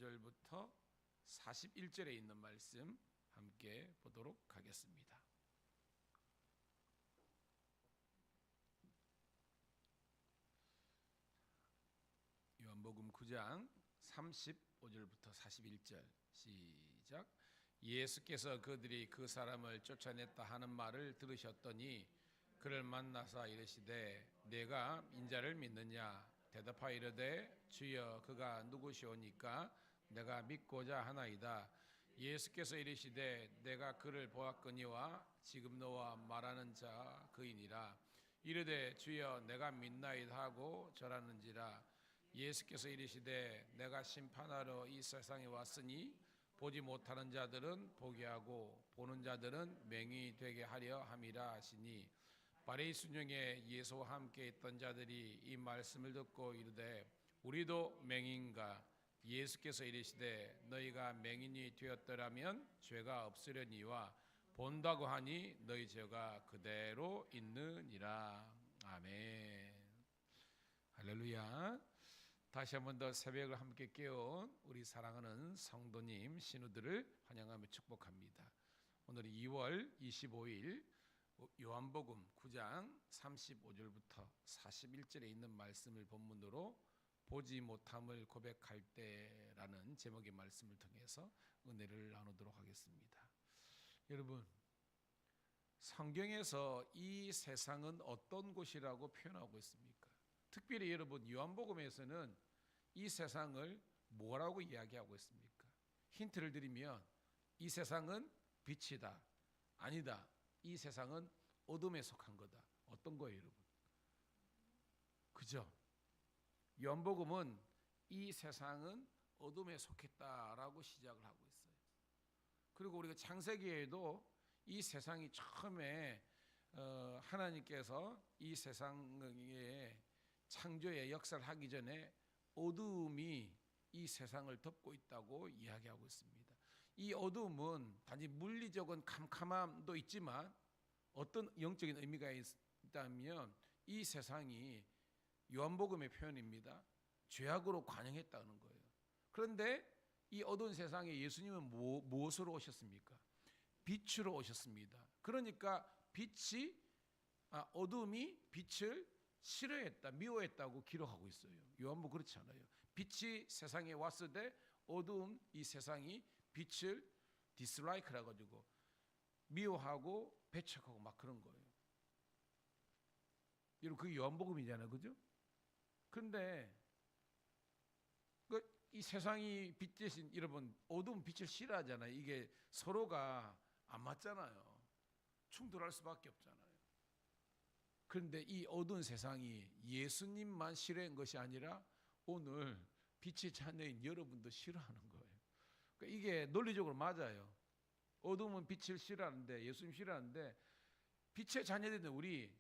35절부터 41절에 있는 말씀 함께 보도록 하겠습니다. 요한복음 9장 35절부터 41절 시작. 예수께서 그들이 그 사람을 쫓아냈다 하는 말을 들으셨더니 그를 만나사 이르시되 내가 인자를 믿느냐? 대답하여 이르되 주여 그가 누구시오니까 내가 믿고자 하나이다. 예수께서 이르시되 내가 그를 보았거니와 지금 너와 말하는 자 그이니라. 이르되 주여 내가 믿나이다 하고 절하는지라. 예수께서 이르시되 내가 심판하러 이 세상에 왔으니 보지 못하는 자들은 보게 하고 보는 자들은 맹인이 되게 하려 함이라 하시니 바리새인 순영에 예수와 함께 있던 자들이 이 말씀을 듣고 이르되 우리도 맹인가? 예수께서 이르시되 너희가 맹인이 되었더라면 죄가 없으려니와 본다고 하니 너희 죄가 그대로 있느니라. 아멘. 할렐루야. 다시 한 번 더 새벽을 함께 깨운 우리 사랑하는 성도님 신우들을 환영하며 축복합니다. 오늘은 2월 25일 요한복음 9장 35절부터 41절에 있는 말씀을 본문으로 보지 못함을 고백할 때라는 제목의 말씀을 통해서 은혜를 나누도록 하겠습니다. 여러분, 성경에서 이 세상은 어떤 곳이라고 표현하고 있습니까? 특별히 여러분 요한복음에서는 이 세상을 뭐라고 이야기하고 있습니까? 힌트를 드리면 이 세상은 빛이다. 아니다. 이 세상은 어둠에 속한 거다. 어떤 거예요, 여러분? 그죠? 요한복음은 이 세상은 어둠에 속했다라고 시작을 하고 있어요. 그리고 우리가 창세기에도 이 세상이 처음에 하나님께서 이 세상의 창조의 역사를 하기 전에 어두움이 이 세상을 덮고 있다고 이야기하고 있습니다. 이 어두움은 단지 물리적인 캄캄함도 있지만 어떤 영적인 의미가 있다면 이 세상이 요한복음의 표현입니다. 죄악으로 관영했다는 거예요. 그런데 이 어두운 세상에 예수님은 무엇으로 오셨습니까? 빛으로 오셨습니다. 그러니까 어둠이 빛을 싫어했다, 미워했다고 기록하고 있어요. 요한복음 그렇지 않아요. 빛이 세상에 왔을 때 어두운 이 세상이 빛을 디스라이크라 가지고 미워하고 배척하고 막 그런 거예요. 여러분 그게 요한복음이잖아요, 그죠? 그런데 이 세상이 빛 대신 여러분 어두운 빛을 싫어하잖아요. 이게 서로가 안 맞잖아요. 충돌할 수밖에 없잖아요. 그런데 이 어두운 세상이 예수님만 싫어한 것이 아니라 오늘 빛의 자녀인 여러분도 싫어하는 거예요. 그러니까 이게 논리적으로 맞아요. 어둠은 빛을 싫어하는데 예수님 싫어하는데 빛의 자녀된 우리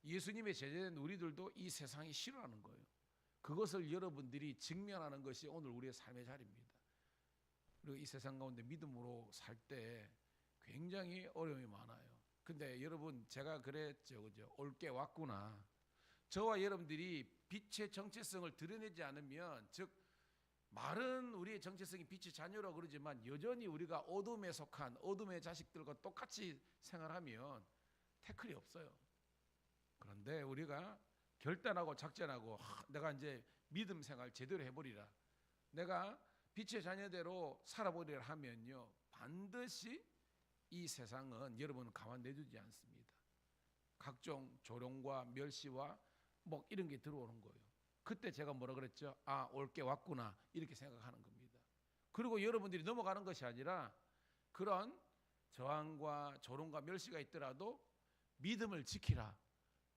예수님의 제자된 우리들도 이 세상이 싫어하는 거예요. 그것을 여러분들이 직면하는 것이 오늘 우리의 삶의 자리입니다. 그리고 이 세상 가운데 믿음으로 살 때 굉장히 어려움이 많아요. 근데 여러분 제가 그랬죠, 그죠? 올게 왔구나. 저와 여러분들이 빛의 정체성을 드러내지 않으면, 즉 말은 우리의 정체성이 빛의 자녀라고 그러지만 여전히 우리가 어둠에 속한 어둠의 자식들과 똑같이 생활하면 태클이 없어요. 그런데 우리가 결단하고 작전하고 내가 이제 믿음 생활 제대로 해보리라, 내가 빛의 자녀대로 살아보리라 하면요 반드시 이 세상은 여러분은 가만 내두지 않습니다. 각종 조롱과 멸시와 뭐 이런 게 들어오는 거예요. 그때 제가 뭐라 그랬죠? 아, 올 게 왔구나 이렇게 생각하는 겁니다. 그리고 여러분들이 넘어가는 것이 아니라 그런 저항과 조롱과 멸시가 있더라도 믿음을 지키라.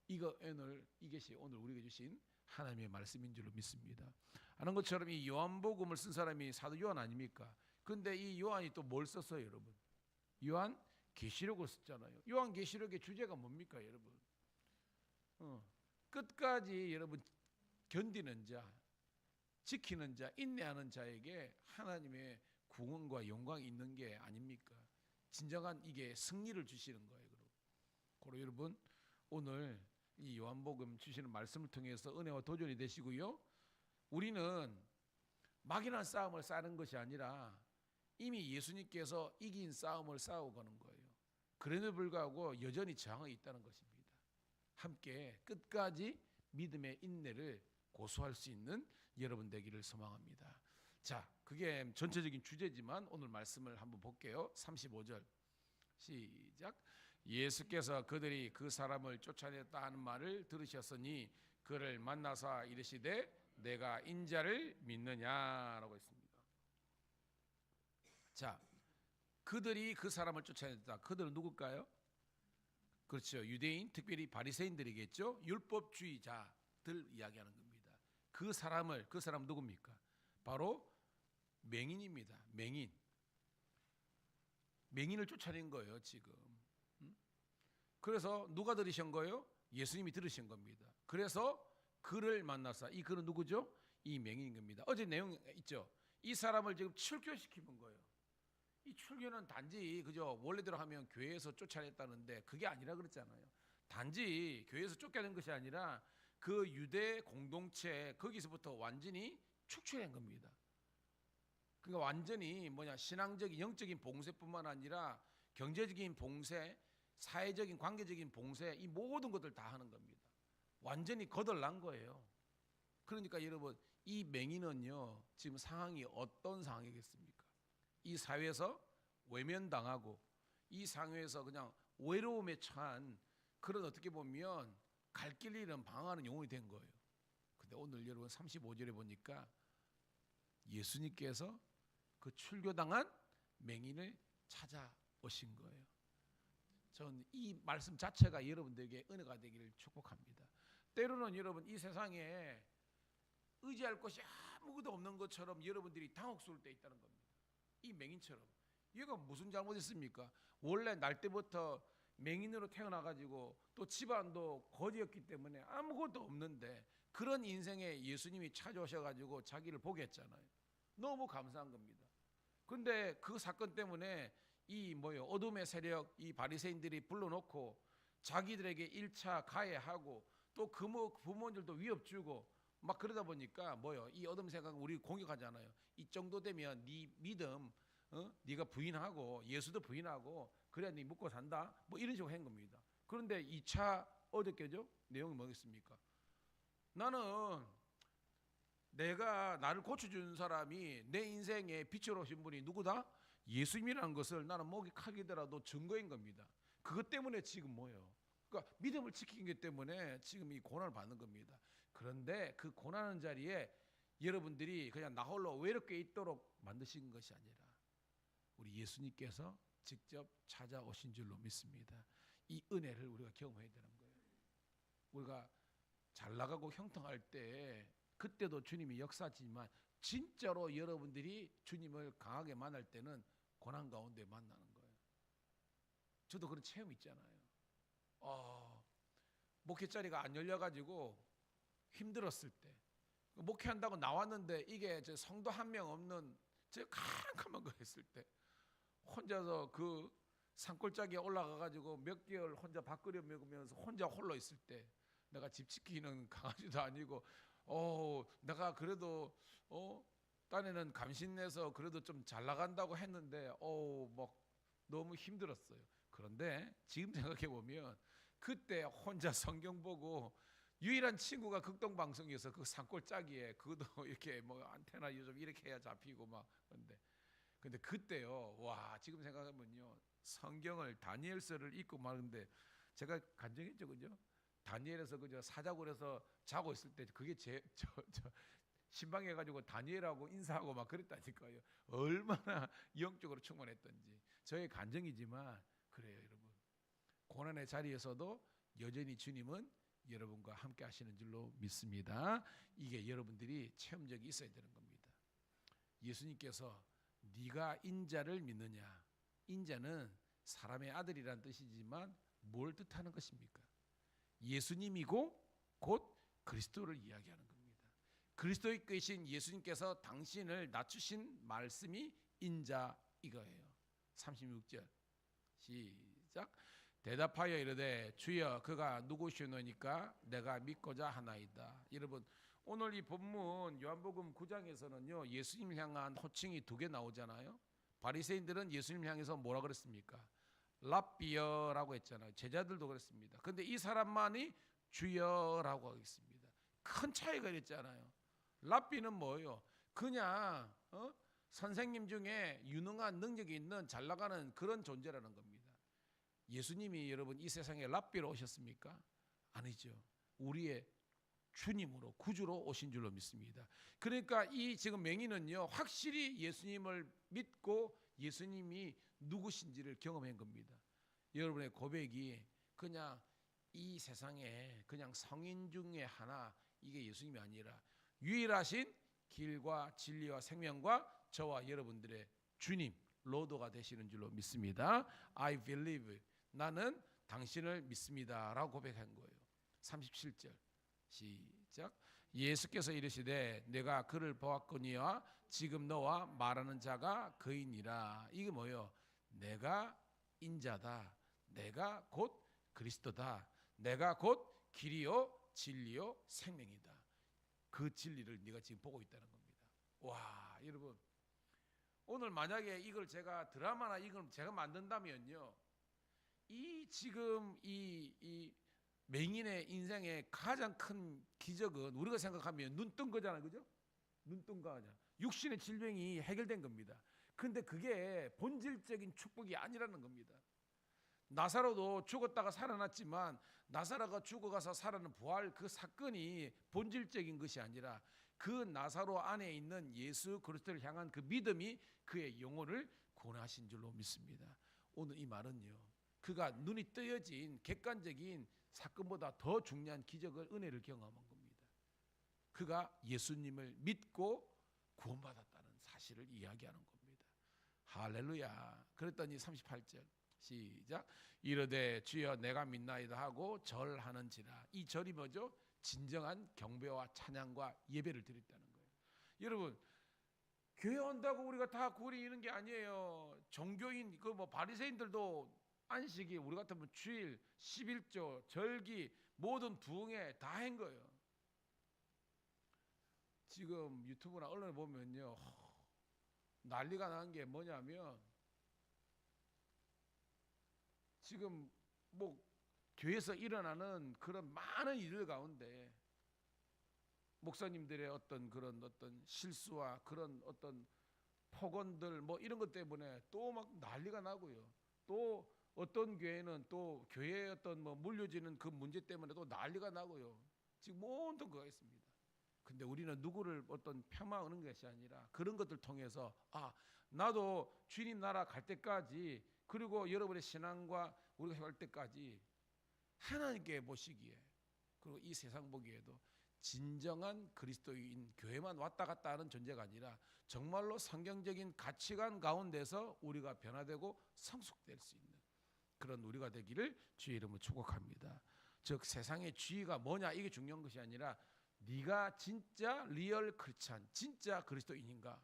이것이 오늘 우리에게 주신 하나님의 말씀인 줄로 믿습니다. 아는 것처럼 이 요한복음을 쓴 사람이 사도 요한 아닙니까? 근데 이 요한이 또 뭘 썼어요, 여러분? 요한 계시록을 썼잖아요. 요한 계시록의 주제가 뭡니까, 여러분? 끝까지 여러분 견디는 자, 지키는 자, 인내하는 자에게 하나님의 구원과 영광이 있는 게 아닙니까? 진정한 이게 승리를 주시는 거예요. 그리고 여러분 오늘 이 요한복음 주시는 말씀을 통해서 은혜와 도전이 되시고요. 우리는 막연한 싸움을 싸는 것이 아니라 이미 예수님께서 이긴 싸움을 싸우고는 거예요. 그럼에도 불구하고 여전히 저항이 있다는 것입니다. 함께 끝까지 믿음의 인내를 고수할 수 있는 여러분 되기를 소망합니다. 자, 그게 전체적인 주제지만 오늘 말씀을 한번 볼게요. 35절 시작. 예수께서 그들이 그 사람을 쫓아냈다 하는 말을 들으셨으니 그를 만나사 이르시되 내가 인자를 믿느냐라고 했습니다. 자, 그들이 그 사람을 쫓아냈다. 그들은 누굴까요? 그렇죠. 유대인, 특별히 바리새인들이겠죠. 율법주의자들 이야기하는 겁니다. 그 사람 누굽니까? 바로 맹인입니다. 맹인을 쫓아낸 거예요, 지금. 그래서 누가 들으신 거예요? 예수님이 들으신 겁니다. 그래서 그를 만나서, 이 그는 누구죠? 이 맹인인 겁니다. 어제 내용 있죠. 이 사람을 지금 출교시키는 거예요. 이 출교는 단지 그저 원래대로 하면 교회에서 쫓아냈다는데 그게 아니라 그랬잖아요. 단지 교회에서 쫓겨낸 것이 아니라 그 유대 공동체 거기서부터 완전히 축출한 겁니다. 그러니까 완전히 신앙적인 영적인 봉쇄뿐만 아니라 경제적인 봉쇄, 사회적인 관계적인 봉쇄, 이 모든 것들 다 하는 겁니다. 완전히 거덜난 거예요. 그러니까 여러분, 이 맹인은요 지금 상황이 어떤 상황이겠습니까? 이 사회에서 외면당하고 이 상회에서 그냥 외로움에 처한 그런, 어떻게 보면 갈 길 잃은 방황하는 영혼이 된 거예요. 근데 오늘 여러분 35절에 보니까 예수님께서 그 출교당한 맹인을 찾아오신 거예요. 전 이 말씀 자체가 여러분들에게 은혜가 되기를 축복합니다. 때로는 여러분 이 세상에 의지할 것이 아무것도 없는 것처럼 여러분들이 당혹스러울 때 있다는 겁니다. 이 맹인처럼. 얘가 무슨 잘못했습니까? 원래 날 때부터 맹인으로 태어나가지고 또 집안도 거지였기 때문에 아무것도 없는데 그런 인생에 예수님이 찾아오셔가지고 자기를 보게 했잖아요. 너무 감사한 겁니다. 근데 그 사건 때문에 이 어둠의 세력, 이 바리새인들이 불러놓고 자기들에게 1차 가해하고 또 그 부모님들도 위협 주고 막 그러다 보니까 이 어둠 세력은 우리 공격하잖아요. 이 정도 되면 네 믿음, 네가 부인하고 예수도 부인하고 그래야 네 먹고 산다. 이런 식으로 한 겁니다. 그런데 2차 어저께죠? 내용이 뭐겠습니까? 나는 내가 나를 고쳐준 사람이 내 인생에 빛으로 오신 분이 누구다? 예수님이라는 것을 나는 목이 칼기더라도 증거인 겁니다. 그것 때문에 지금 그러니까 믿음을 지키기 때문에 지금 이 고난을 받는 겁니다. 그런데 그 고난하는 자리에 여러분들이 그냥 나 홀로 외롭게 있도록 만드신 것이 아니라 우리 예수님께서 직접 찾아오신 줄로 믿습니다. 이 은혜를 우리가 경험해야 되는 거예요. 우리가 잘 나가고 형통할 때 그때도 주님이 역사지만 진짜로 여러분들이 주님을 강하게 만날 때는 고난 가운데 만나는 거예요. 저도 그런 체험 있잖아요. 목회 자리가 안 열려가지고 힘들었을 때, 목회한다고 나왔는데 이게 성도 한 명 없는 저 캄캄한 거 했을 때, 혼자서 그 산골짜기에 올라가가지고 몇 개월 혼자 밥그려 먹으면서 혼자 홀로 있을 때, 내가 집 지키는 강아지도 아니고 내가 그래도 딴에는 감신내서 그래도 좀 잘 나간다고 했는데 막 너무 힘들었어요. 그런데 지금 생각해 보면 그때 혼자 성경 보고 유일한 친구가 극동방송에서 그 산골짜기에 그것도 이렇게 안테나 요즘 이렇게 해야 잡히고 막 근데 그때요, 와, 지금 생각하면요, 성경을 다니엘서를 읽고 말는데 제가 간증했죠, 그죠? 다니엘에서 그저 사자굴에서 자고 있을 때 그게 신방해 가지고 다니엘하고 인사하고 막 그랬다니까요. 얼마나 영적으로 충만했던지. 저의 간증이지만 그래요, 여러분. 고난의 자리에서도 여전히 주님은 여러분과 함께 하시는 줄로 믿습니다. 이게 여러분들이 체험적이 있어야 되는 겁니다. 예수님께서 네가 인자를 믿느냐? 인자는 사람의 아들이란 뜻이지만 뭘 뜻하는 것입니까? 예수님이고 곧 그리스도를 이야기하는 겁니다. 그리스도에 계신 예수님께서 당신을 낮추신 말씀이 인자 이거예요. 36절 시작. 대답하여 이르되 주여 그가 누구시오니까 내가 믿고자 하나이다. 여러분, 오늘 이 본문 요한복음 9장에서는요 예수님을 향한 호칭이 두 개 나오잖아요. 바리새인들은 예수님 향해서 뭐라 그랬습니까? 랍비여라고 했잖아요. 제자들도 그랬습니다. 근데 이 사람만이 주여라고 하겠습니다. 큰 차이가 있잖아요. 랍비는 뭐예요? 그냥 선생님 중에 유능한 능력이 있는 잘 나가는 그런 존재라는 겁니다. 예수님이 여러분 이 세상에 랍비로 오셨습니까? 아니죠. 우리의 주님으로 구주로 오신 줄로 믿습니다. 그러니까 이 지금 맹인은요 확실히 예수님을 믿고 예수님이 누구신지를 경험한 겁니다. 여러분의 고백이 그냥 이 세상에 그냥 성인 중에 하나, 이게 예수님이 아니라 유일하신 길과 진리와 생명과 저와 여러분들의 주님 로드가 되시는 줄로 믿습니다. I believe, 나는 당신을 믿습니다 라고 고백한 거예요. 37절 시작. 예수께서 이르시되 내가 그를 보았거니와 지금 너와 말하는 자가 그이니라. 이게 뭐예요? 내가 인자다, 내가 곧 그리스도다, 내가 곧 길이요 진리요 생명이다. 그 진리를 네가 지금 보고 있다는 겁니다. 와, 여러분 오늘 만약에 이걸 제가 드라마나 이걸 제가 만든다면요, 이 지금 이 맹인의 인생의 가장 큰 기적은 우리가 생각하면 눈 뜬 거잖아요, 그죠? 눈 뜬 거 아니야. 육신의 질병이 해결된 겁니다. 근데 그게 본질적인 축복이 아니라는 겁니다. 나사로도 죽었다가 살아났지만 나사로가 죽어가서 살아난 부활 그 사건이 본질적인 것이 아니라 그 나사로 안에 있는 예수 그리스도를 향한 그 믿음이 그의 영혼을 구원하신 줄로 믿습니다. 오늘 이 말은요, 그가 눈이 뜨여진 객관적인 사건보다 더 중요한 기적을, 은혜를 경험한 겁니다. 그가 예수님을 믿고 구원받았다는 사실을 이야기하는 겁니다. 할렐루야. 그랬더니 38절 시작. 이르되 주여 내가 믿나이다 하고 절하는지라. 이 절이 뭐죠? 진정한 경배와 찬양과 예배를 드렸다는 거예요. 여러분 교회 온다고 우리가 다 구원이 있는 게 아니에요. 종교인 그 뭐 바리새인들도 안식이 우리 같으면 주일, 11조, 절기 모든 부흥회 다 한 거예요. 지금 유튜브나 언론에 보면요 난리가 난 게 뭐냐면 지금 뭐 교회에서 일어나는 그런 많은 일들 가운데 목사님들의 어떤 그런 어떤 실수와 그런 어떤 폭언들 뭐 이런 것 때문에 또 막 난리가 나고요. 또 어떤 교회는 또 교회의 어떤 뭐 물려지는 그 문제 때문에 또 난리가 나고요. 지금 온통 그가 있습니다. 근데 우리는 누구를 어떤 폄하하는 것이 아니라 그런 것들 통해서 나도 주님 나라 갈 때까지, 그리고 여러분의 신앙과 우리가 할 때까지 하나님께 보시기에, 그리고 이 세상 보기에도 진정한 그리스도인 교회만 왔다 갔다 하는 존재가 아니라 정말로 성경적인 가치관 가운데서 우리가 변화되고 성숙될 수 있는 그런 우리가 되기를 주의 이름으로 축복합니다. 즉 세상의 주의가 뭐냐 이게 중요한 것이 아니라 네가 진짜 리얼 크리스찬, 진짜 그리스도인인가?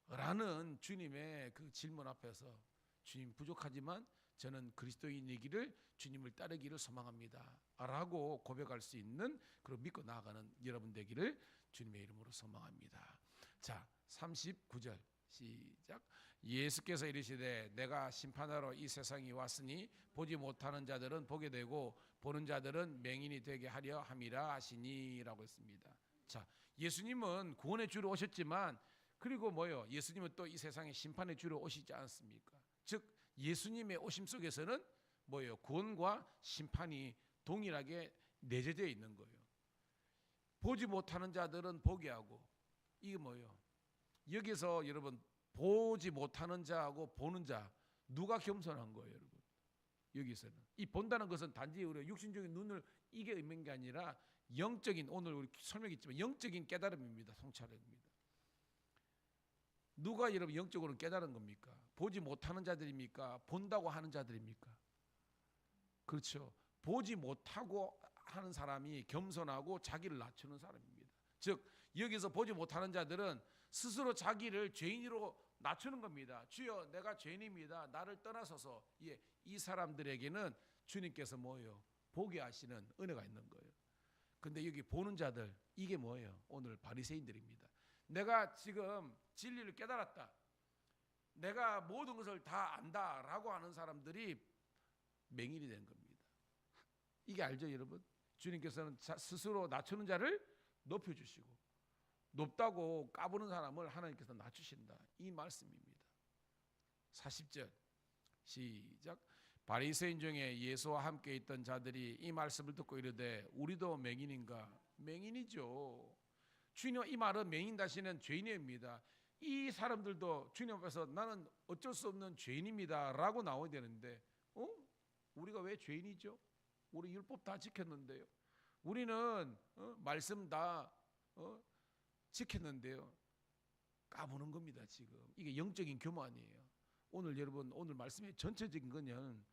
라는 주님의 그 질문 앞에서 주님 부족하지만 저는 그리스도인이기를 주님을 따르기를 소망합니다 라고 고백할 수 있는, 그리고 믿고 나아가는 여러분 되기를 주님의 이름으로 소망합니다. 자 39절 시작. 예수께서 이르시되 내가 심판하러 이 세상에 왔으니 보지 못하는 자들은 보게 되고 보는 자들은 맹인이 되게 하려 함이라 하시니 라고 했습니다. 자 예수님은 구원의 주로 오셨지만 그리고 뭐요? 예수님은 또 이 세상에 심판의 주로 오시지 않습니까? 즉 예수님의 오심 속에서는 뭐예요? 구원과 심판이 동일하게 내재되어 있는 거예요. 보지 못하는 자들은 보게 하고, 이게 뭐예요? 여기서 여러분 보지 못하는 자하고 보는 자 누가 겸손한 거예요, 여러분? 여기서는 이 본다는 것은 단지 우리 육신적인 눈을 이게 있는 게 아니라 영적인, 오늘 우리 설명했지만 영적인 깨달음입니다. 성찰입니다. 누가 여러분 영적으로 깨달은 겁니까? 보지 못하는 자들입니까? 본다고 하는 자들입니까? 그렇죠. 보지 못하고 하는 사람이 겸손하고 자기를 낮추는 사람입니다. 즉 여기서 보지 못하는 자들은 스스로 자기를 죄인으로 낮추는 겁니다. 주여 내가 죄인입니다. 나를 떠나서서. 이 사람들에게는 주님께서 뭐예요? 보게 하시는 은혜가 있는 거예요. 근데 여기 보는 자들, 이게 뭐예요? 오늘 바리새인들입니다. 내가 지금 진리를 깨달았다, 내가 모든 것을 다 안다라고 하는 사람들이 맹인이 된 겁니다. 이게 알죠, 여러분? 주님께서는 스스로 낮추는 자를 높여주시고 높다고 까부는 사람을 하나님께서 낮추신다, 이 말씀입니다. 40절 시작. 바리새인 중에 예수와 함께 있던 자들이 이 말씀을 듣고 이르되 우리도 맹인인가? 맹인이죠. 주님, 이 말은 맹인 다시는 죄인입니다. 이 사람들도 주님 앞에서 나는 어쩔 수 없는 죄인입니다 라고 나와야 되는데, 우리가 왜 죄인이죠? 우리 율법 다 지켰는데요. 우리는 말씀 다 지켰는데요. 까부는 겁니다. 지금 이게 영적인 교만이에요. 오늘 여러분, 오늘 말씀의 전체적인 거는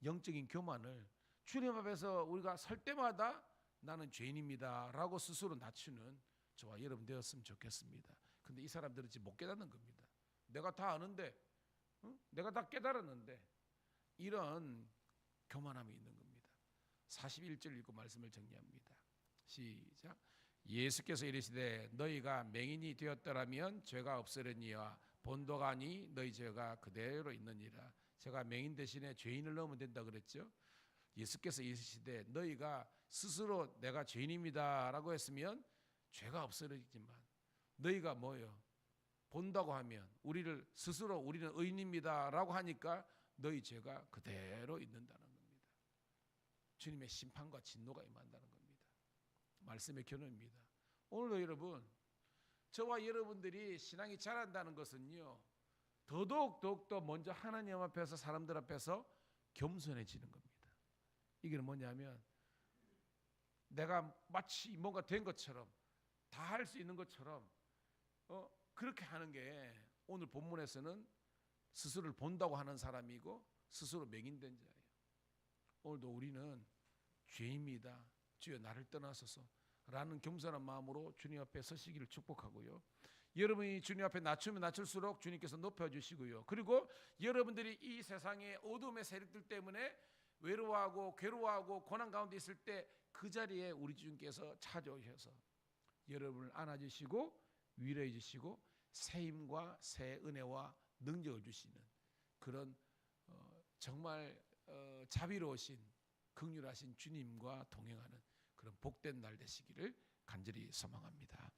영적인 교만을 주님 앞에서 우리가 설 때마다 나는 죄인입니다 라고 스스로 낮추는 저와 여러분 되었으면 좋겠습니다. 근데 이 사람들은 지금 못 깨닫는 겁니다. 내가 다 아는데, 내가 다 깨달았는데, 이런 교만함이 있는 겁니다. 41절 읽고 말씀을 정리합니다. 시작. 예수께서 이르시되 너희가 맹인이 되었더라면 죄가 없으려니와 본도가 아니 너희 죄가 그대로 있느니라. 제가 맹인 대신에 죄인을 넣으면 된다 그랬죠. 예수께서 이르시되 너희가 스스로 내가 죄인입니다 라고 했으면 죄가 없어지지만, 너희가 뭐예요? 본다고 하면 우리를 스스로 우리는 의인입니다 라고 하니까 너희 죄가 그대로 있는다는 겁니다. 주님의 심판과 진노가 임한다는 겁니다. 말씀의 교훈입니다. 오늘도 여러분, 저와 여러분들이 신앙이 자란다는 것은요, 더더욱 먼저 하나님 앞에서, 사람들 앞에서 겸손해지는 겁니다. 이게 뭐냐면, 내가 마치 뭔가 된 것처럼, 다 할 수 있는 것처럼 그렇게 하는 게 오늘 본문에서는 스스로를 본다고 하는 사람이고 스스로 맹인된 자예요. 오늘도 우리는 죄입니다, 주여 나를 떠나소서 라는 겸손한 마음으로 주님 앞에 서시기를 축복하고요. 여러분이 주님 앞에 낮추면 낮출수록 주님께서 높여주시고요. 그리고 여러분들이 이 세상의 어둠의 세력들 때문에 외로워하고 괴로워하고 고난 가운데 있을 때 그 자리에 우리 주님께서 찾아오셔서 여러분을 안아주시고 위로해 주시고 새 힘과 새 은혜와 능력을 주시는 그런 정말 자비로우신 긍휼하신 주님과 동행하는 그런 복된 날 되시기를 간절히 소망합니다.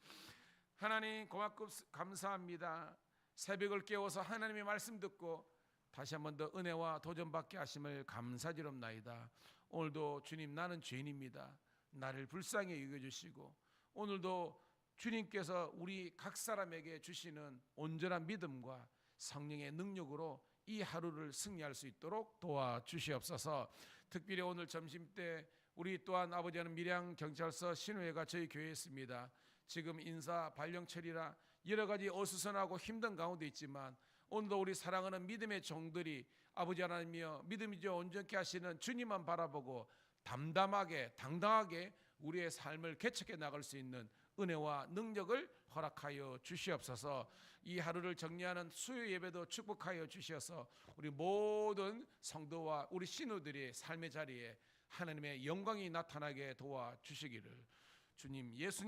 하나님 고맙고 감사합니다. 새벽을 깨워서 하나님의 말씀 듣고 다시 한 번 더 은혜와 도전받게 하심을 감사드립나이다. 오늘도 주님, 나는 죄인입니다. 나를 불쌍히 여겨주시고 오늘도 주님께서 우리 각 사람에게 주시는 온전한 믿음과 성령의 능력으로 이 하루를 승리할 수 있도록 도와주시옵소서. 특별히 오늘 점심때 우리 또한 아버지는 밀양경찰서 신우회가 저희 교회에 있습니다. 지금 인사 발령철이라 여러 가지 어수선하고 힘든 가운데 있지만 오늘도 우리 사랑하는 믿음의 종들이 아버지 하나님이여 믿음이죠 온전케 하시는 주님만 바라보고 담담하게 당당하게 우리의 삶을 개척해 나갈 수 있는 은혜와 능력을 허락하여 주시옵소서. 이 하루를 정리하는 수요 예배도 축복하여 주시어서 우리 모든 성도와 우리 신우들의 삶의 자리에 하나님의 영광이 나타나게 도와주시기를 주님 예수님